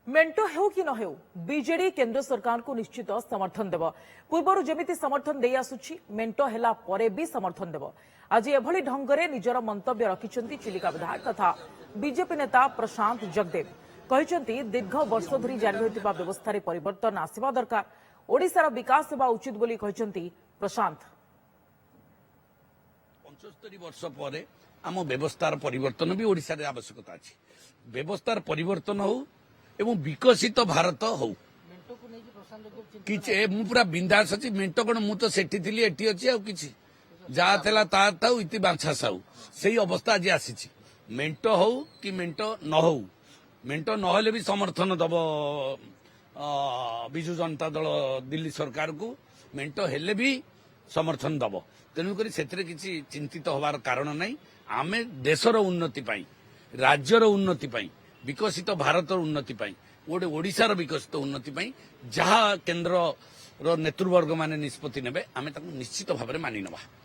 मेंट हेउ कि न हेउ बीजेडी केंद्र सरकार को निश्चित समर्थन देव पूर्व जमी समर्थन दे आसुछि मेंट हेला परे भी समर्थन देव आज एभली ढंगरे निजर मंतव्य रखिछन्ती चिलिका विधायक तथा बीजेपी नेता प्रशांत जगदेव कहिछन्ती दीर्घ वर्ष धरी जारी रहितबा व्यवस्था परिवर्तन आसिबा दरकार ओडिसार विकास हेबा उचित बोली कहिछन्ती प्रशांत 75 वर्ष पर आम व्यवस्थार परिवर्तन भी ओडिशा रे आवश्यकता अछि व्यवस्थार परिवर्तन हो एवं विकसित भारत हो कि पूरा बिंदास अच्छी मेंट कौन मुझे सेठी थी एटी अच्छी आ कि जहाँ थेला ता थाउ इति बांछा साउ से अवस्था आज आसी मेंट हो कि मेंट न हो मेंट नहले भी समर्थन दब विजु जनता दल दिल्ली सरकार को मेंट हेले भी समर्थन दब तेणुक से चिंतित हबार कारण नहीं आमे देशर उन्नति पाई राज्यर उन्नति पाई विकसित भारत उन्नति पाई गोटे ओडिशार विकसित उन्नति पाई जहाँ केन्द्र नेतृवर्ग माने निष्पत्ति नेबे आमे ताकू निश्चित भाव में मानि नबा।